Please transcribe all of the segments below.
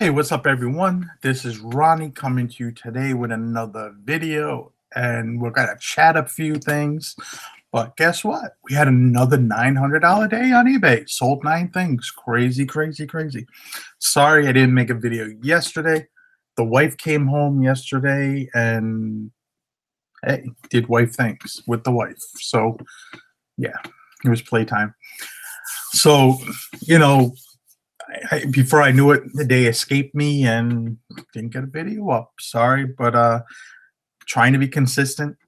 Hey, what's up, everyone? This is Ronnie coming to you today with another video, and we're gonna chat a few things. But guess what? We had another $900 day on eBay. Sold 9 things. Crazy, crazy, crazy. Sorry I didn't make a video yesterday. The wife came home yesterday and hey, did wife things with the wife. So yeah, it was playtime. So, you know, before I knew it, the day escaped me and didn't get a video up. Sorry, but trying to be consistent.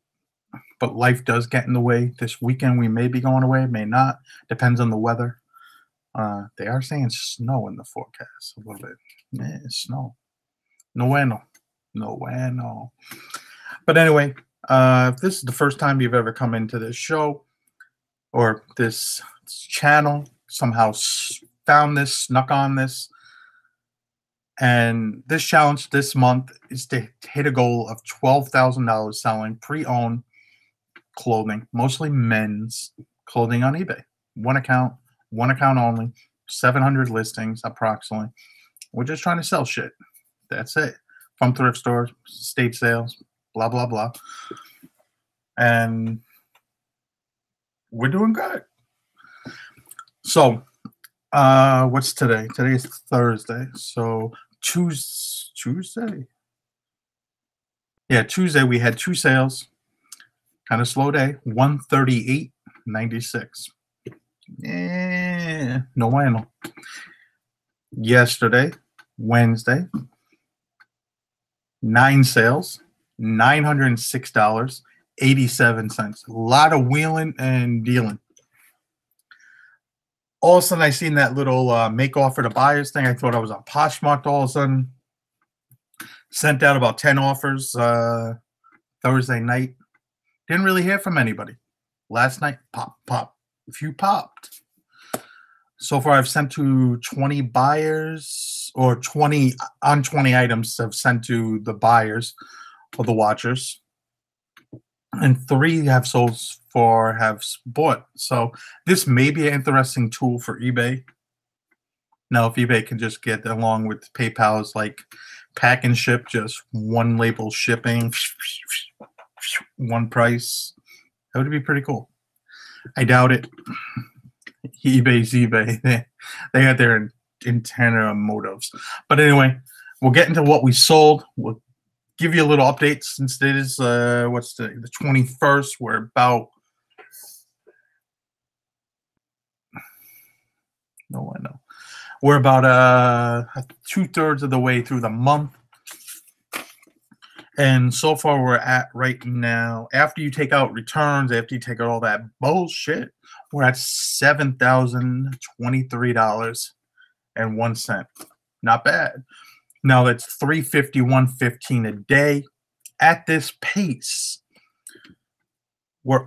But life does get in the way. This weekend we may be going away, may not. Depends on the weather. They are saying snow in the forecast a little bit. Yeah, snow. No bueno. No bueno. But anyway, if this is the first time you've ever come into this show or this channel, somehow found this, snuck on this, and this challenge this month is to hit a goal of $12,000 selling pre-owned clothing, mostly men's clothing on eBay. One account only, 700 listings approximately. We're just trying to sell shit. That's it. From thrift stores, estate sales, blah, blah, blah. And we're doing good. So, what's today? Today is Thursday. So Tuesday. Yeah, Tuesday we had 2 sales. Kind of slow day. 138.96. No bueno. Yesterday, Wednesday, 9 sales, $906.87. A lot of wheeling and dealing. All of a sudden, I seen that little make offer to buyers thing. I thought I was on Poshmark. All of a sudden, sent out about 10 offers Thursday night. Didn't really hear from anybody. Last night, pop. A few popped. So far, I've sent to 20 buyers, or 20 items I've sent to the buyers or the watchers. And 3 have sold have bought. So this may be an interesting tool for eBay. Now, if eBay can just get along with PayPal's like pack and ship, just one label shipping, one price, that would be pretty cool. I doubt it. eBay's eBay. They had their internal motives. But anyway, we'll get into what we sold. We'll give you a little update since it is what's the 21st. We're about we're about 2/3 of the way through the month. And so far we're at right now, after you take out returns, after you take out all that bullshit, we're at $7,023.01. Not bad. Now that's $351.15 a day. At this pace, we're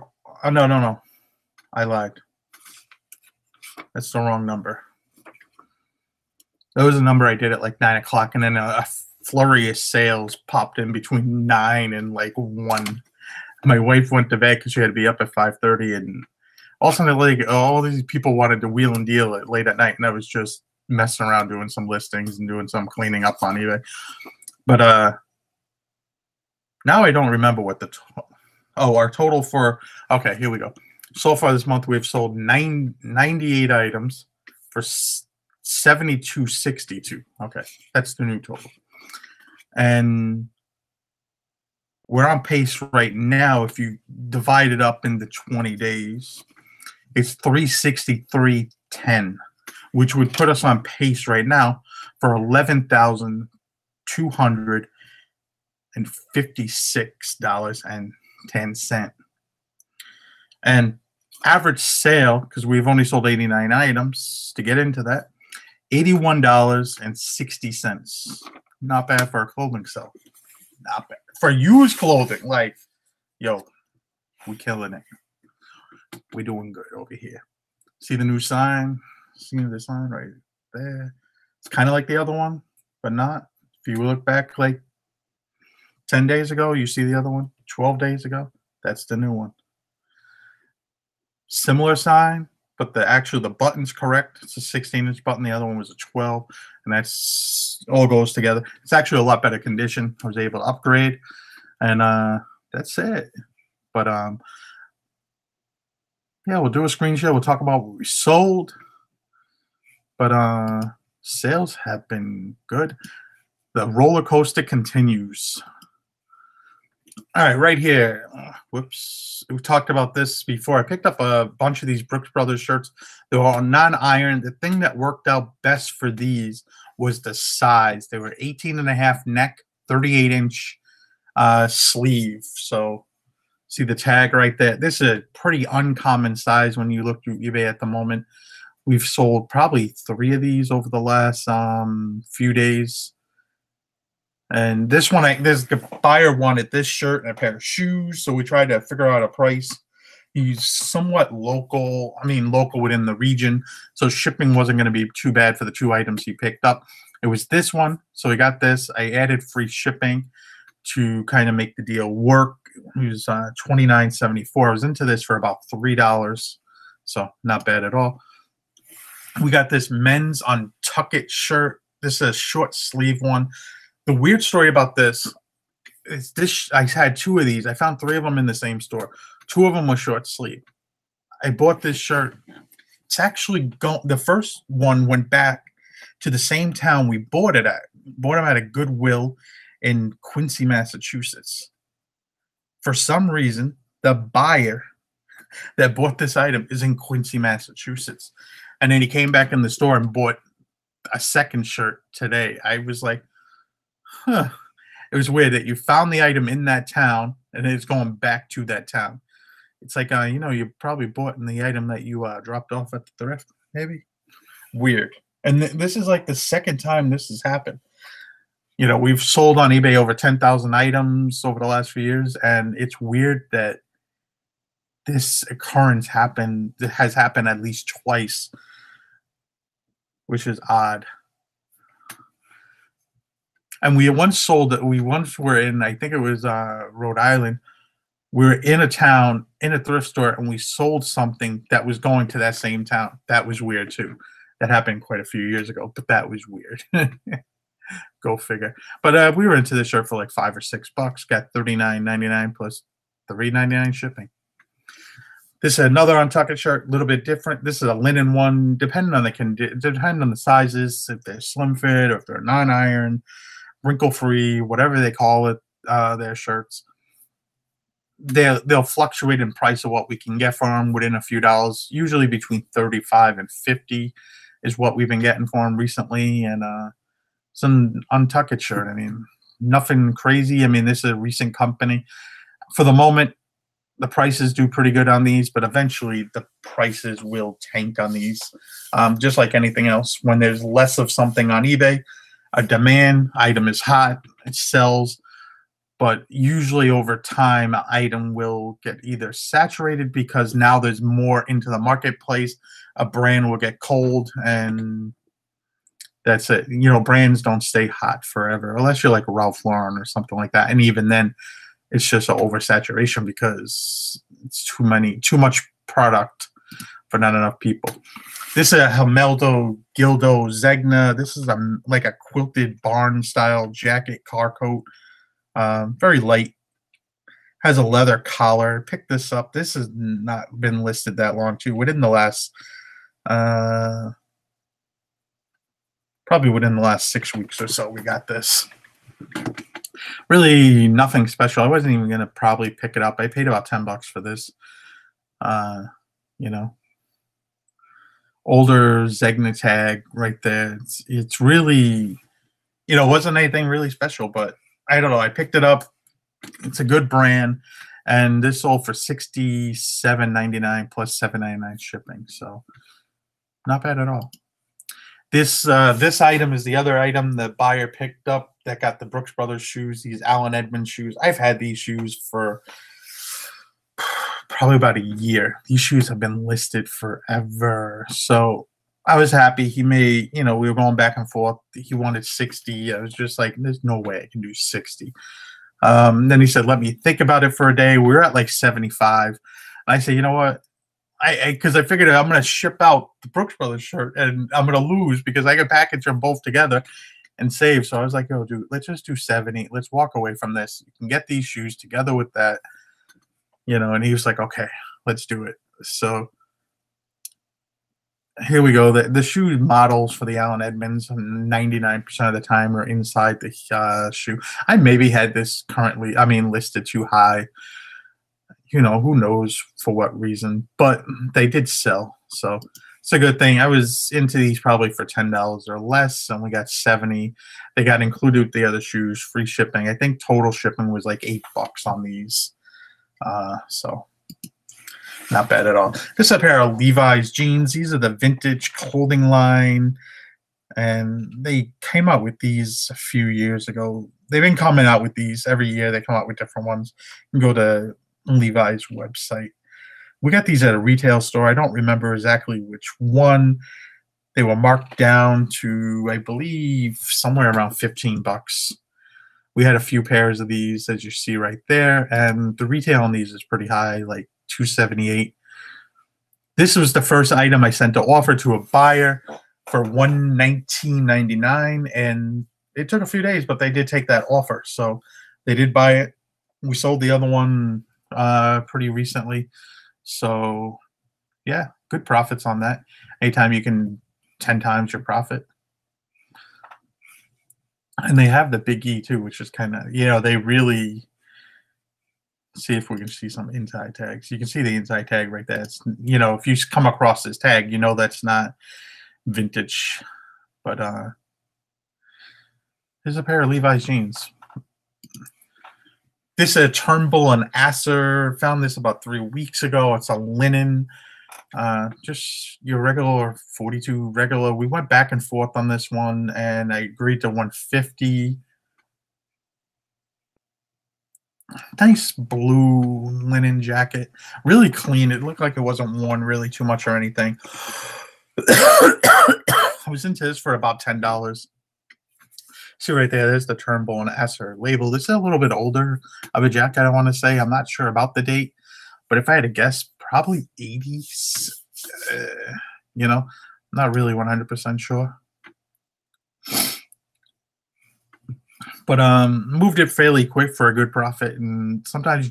no. I lied. That's the wrong number. That was a number I did at like 9 o'clock, and then a flurry of sales popped in between 9 and like 1. My wife went to bed because she had to be up at 5:30, and all of a sudden, like, all these people wanted to wheel and deal it late at night, and I was just messing around doing some listings and doing some cleaning up on eBay. But now I don't remember what the our total for. Okay, here we go. So far this month, we've sold 98 items for $72.62. Okay, that's the new total. And we're on pace right now. If you divide it up into 20 days, it's $363.10, which would put us on pace right now for $11,256.10. And average sale, because we've only sold 89 items, to get into that, $81.60. Not bad for a clothing sale. Not bad. For used clothing, like, yo, we killing it. We're doing good over here. See the new sign? See the sign right there? It's kind of like the other one, but not. If you look back like 10 days ago, you see the other one. 12 days ago, that's the new one. Similar sign, but the button's correct. It's a 16-inch button. The other one was a 12, and that's all goes together. It's actually a lot better condition. I was able to upgrade, and that's it. But yeah, we'll do a screen share. We'll talk about what we sold. But sales have been good. The roller coaster continues. All right, right here. Whoops. We talked about this before. I picked up a bunch of these Brooks Brothers shirts. They were all non-iron. The thing that worked out best for these was the size. They were 18.5 neck, 38-inch sleeve. So see the tag right there. This is a pretty uncommon size when you look through eBay at the moment. We've sold probably 3 of these over the last few days. And this one, the buyer wanted this shirt and a pair of shoes, so we tried to figure out a price. He's somewhat local, local within the region, so shipping wasn't going to be too bad for the 2 items he picked up. It was this one, so he got this. I added free shipping to kind of make the deal work. It was $29.74. I was into this for about $3, so not bad at all. We got this men's Untuckit shirt. This is a short sleeve one. The weird story about this is this. I had 2 of these. I found 3 of them in the same store. 2 of them were short sleeve. I bought this shirt. It's actually the first one went back to the same town we bought it at. Bought them at a Goodwill in Quincy, Massachusetts. For some reason, the buyer that bought this item is in Quincy, Massachusetts. And then he came back in the store and bought a second shirt today. I was like, huh. It was weird that you found the item in that town and it's going back to that town. It's like, you probably bought the item that you dropped off at the thrift, maybe. Weird. And this is like the second time this has happened. We've sold on eBay over 10,000 items over the last few years, and it's weird that this occurrence has happened at least twice, which is odd. And we once were in, I think it was Rhode Island. We were in a town, in a thrift store, and we sold something that was going to that same town. That was weird too. That happened quite a few years ago, but that was weird. Go figure. But we were into this shirt for like $5 or $6. Got $39.99 plus $3.99 shipping. This is another Untuckit shirt, a little bit different. This is a linen one, depending on the sizes, if they're slim fit or if they're non-iron, wrinkle free, whatever they call it, their shirts. They'll fluctuate in price of what we can get for them within a few dollars. Usually between $35 and $50 is what we've been getting for them recently. And some Untuckit shirt. Nothing crazy. This is a recent company. For the moment, the prices do pretty good on these, but eventually the prices will tank on these. Just like anything else, when there's less of something on eBay, a demand item is hot, it sells, but usually over time, an item will get either saturated because now there's more into the marketplace, a brand will get cold, and that's it. Brands don't stay hot forever unless you're like Ralph Lauren or something like that. And even then, it's just an oversaturation because it's too much product for not enough people. This is a Himeldo Gildo Zegna. This is like a quilted barn style jacket car coat. Very light. Has a leather collar. Pick this up. This has not been listed that long too. Within the last probably within the last 6 weeks or so, we got this. Really nothing special. I wasn't even going to probably pick it up. I paid about $10 for this. Older Zegna tag right there. It's really, wasn't anything really special, but I don't know. I picked it up. It's a good brand. And this sold for $67.99 plus $7.99 shipping. So not bad at all. This item is the other item the buyer picked up that got the Brooks Brothers shoes, these Allen Edmonds shoes. I've had these shoes for probably about a year. These shoes have been listed forever. So I was happy. He made, we were going back and forth. He wanted 60. I was just like, there's no way I can do 60. Then he said, let me think about it for a day. We were at like 75. And I said, you know what? because I figured I'm going to ship out the Brooks Brothers shirt and I'm going to lose because I could package them both together and save. So I was like, yo, dude, let's just do 70. Let's walk away from this. You can get these shoes together with that, and he was like, okay, let's do it. So here we go. The shoe models for the Allen Edmonds 99% of the time are inside the shoe. I maybe had this listed too high. Who knows for what reason, but they did sell. So it's a good thing. I was into these probably for $10 or less, and we got 70. They got included with the other shoes, free shipping. I think total shipping was like $8 on these. So not bad at all. This is a pair of Levi's jeans. These are the vintage clothing line, and they came out with these a few years ago. They've been coming out with these every year. They come out with different ones. You can go to Levi's website. We got these at a retail store. I don't remember exactly which one. They were marked down to, I believe, somewhere around $15. We had a few pairs of these, as you see right there, and the retail on these is pretty high, like $278. This was the first item I sent to offer to a buyer for $119.99, and it took a few days, but they did take that offer, so they did buy it. We sold the other one pretty recently, so yeah, good profits on that. Anytime you can 10 times your profit. And they have the big E too, which is kind of, they really, see if we can see some inside tags. You can see the inside tag right there. It's, if you come across this tag, that's not vintage. But here's a pair of Levi's jeans. This is a Turnbull and Asser. Found this about 3 weeks ago. It's a linen. Just your regular 42 regular. We went back and forth on this one, and I agreed to 150. Nice blue linen jacket, really clean. It looked like it wasn't worn really too much or anything. I was into this for about $10. See right there, there's the Turnbull and Asser label. This is a little bit older of a jacket, I want to say. I'm not sure about the date, but if I had to guess, probably 80s. Not really 100% sure. But moved it fairly quick for a good profit, and sometimes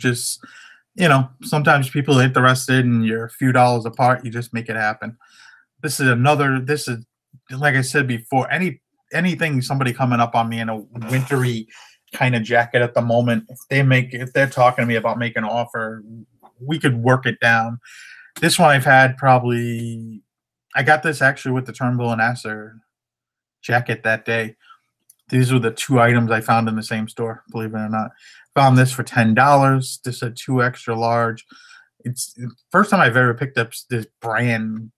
sometimes people are interested and you're a few dollars apart, you just make it happen. This is like I said before, anything somebody coming up on me in a wintry kind of jacket at the moment, if they're talking to me about making an offer, we could work it down. This one I've had probably, I got this actually with the Turnbull and Asser jacket that day. These were the two items I found in the same store, believe it or not. Found this for $10. This is a 2 extra large. It's the first time I've ever picked up this brand,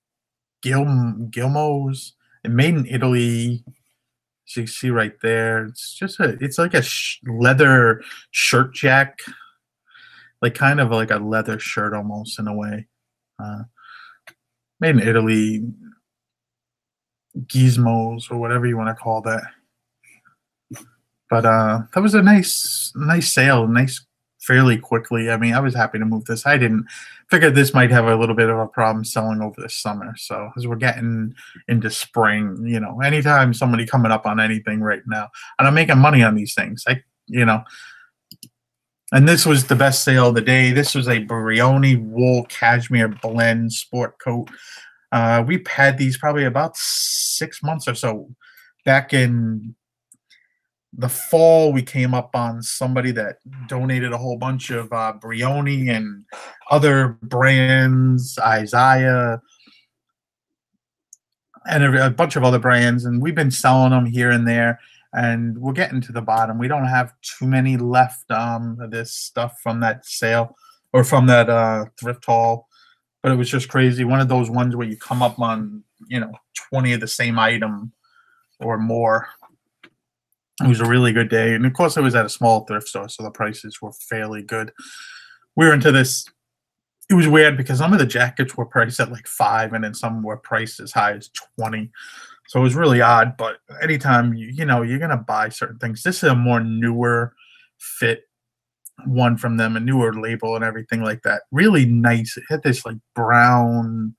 Gilmo's. It's made in Italy. As you can see right there, it's like a leather shirt jack, like kind of like a leather shirt almost in a way. Made in Italy, Gizmos or whatever you want to call that. But that was a nice sale, fairly quickly. I mean, I was happy to move this. I didn't figure this might have a little bit of a problem selling over the summer. So as we're getting into spring, anytime somebody coming up on anything right now, and I'm making money on these things, and this was the best sale of the day. This was a Brioni wool cashmere blend sport coat. We've had these probably about 6 months or so. Back in the fall, we came up on somebody that donated a whole bunch of Brioni and other brands, Isaiah, and a bunch of other brands, and we've been selling them here and there, and we're getting to the bottom. We don't have too many left of this stuff from that sale or from that thrift haul, but it was just crazy. One of those ones where you come up on 20 of the same item or more. It was a really good day, and of course it was at a small thrift store, so the prices were fairly good. We were into this. It was weird because some of the jackets were priced at like $5, and then some were priced as high as $20. So it was really odd. But anytime you're gonna buy certain things, this is a more newer fit one from them, a newer label and everything like that. Really nice. It had this like brown,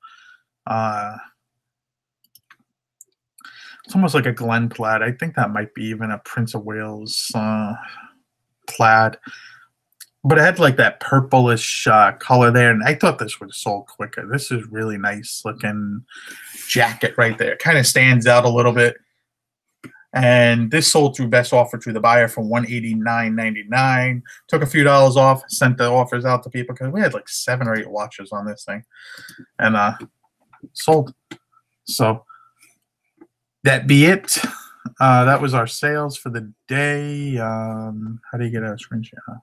it's almost like a Glen plaid. I think that might be even a Prince of Wales plaid. But it had like that purplish color there, and I thought this would have sold quicker. This is really nice looking jacket right there. Kind of stands out a little bit. And this sold through best offer to the buyer for $189.99. Took a few dollars off, sent the offers out to people because we had like 7 or 8 watches on this thing, and sold. So that be it. That was our sales for the day. How do you get a screenshot?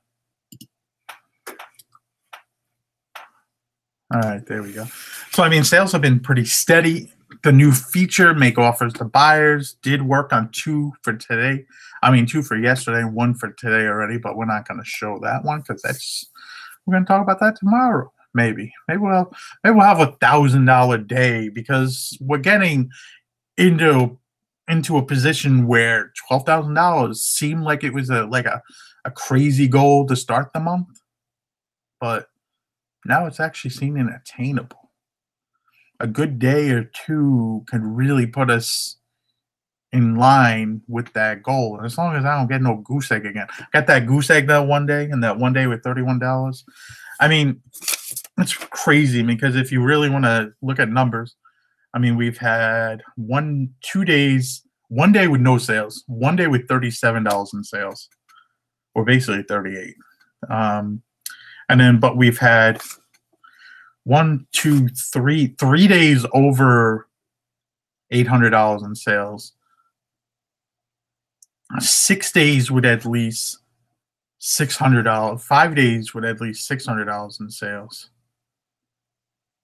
All right, there we go. So, I mean, sales have been pretty steady. The new feature, make offers to buyers, did work on 2 for today. I mean, 2 for yesterday, 1 for today already, but we're not going to show that one because we're going to talk about that tomorrow. Maybe we'll have $1,000 day because we're getting into a position where $12,000 seemed like it was a crazy goal to start the month, but now it's actually seeming attainable. A good day or 2 could really put us in line with that goal. As long as I don't get no goose egg again. Got that goose egg that one day, and that one day with $31. I mean, it's crazy because if you really want to look at numbers, I mean, we've had 2 days, one day with no sales, one day with $37 in sales, or basically 38. And then, but we've had 3 days over $800 in sales. 6 days with at least $600. 5 days with at least $600 in sales.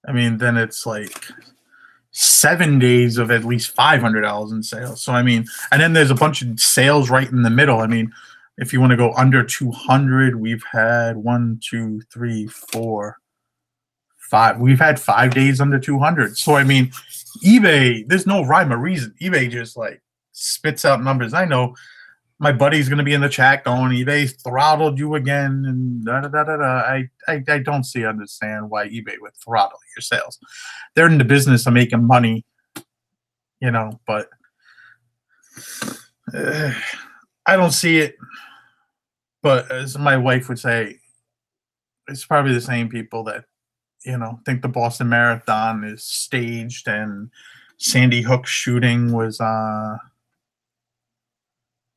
I mean, then it's like 7 days of at least $500 in sales. So, I mean, and then there's a bunch of sales right in the middle. I mean, if you want to go under 200, we've had 1, 2, 3, 4, 5. We've had 5 days under 200. So, I mean, eBay, there's no rhyme or reason. eBay just like spits out numbers. I know my buddy's going to be in the chat going, eBay throttled you again, and da-da-da-da-da. I don't understand why eBay would throttle your sales. They're in the business of making money, you know, but I don't see it. But as my wife would say, it's probably the same people that, you know, think the Boston Marathon is staged and Sandy Hook shooting was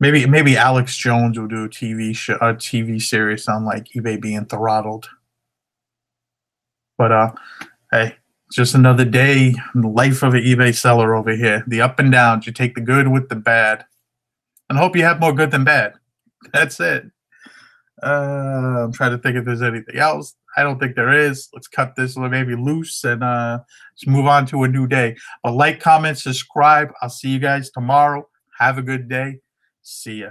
maybe Alex Jones will do a TV series on like eBay being throttled. But hey, just another day in the life of an eBay seller over here. The up and downs. You take the good with the bad, and hope you have more good than bad. That's it. I'm trying to think if there's anything else. I don't think there is. Let's cut this maybe loose and let's move on to a new day. But like, comment, subscribe. I'll see you guys tomorrow. Have a good day. See ya.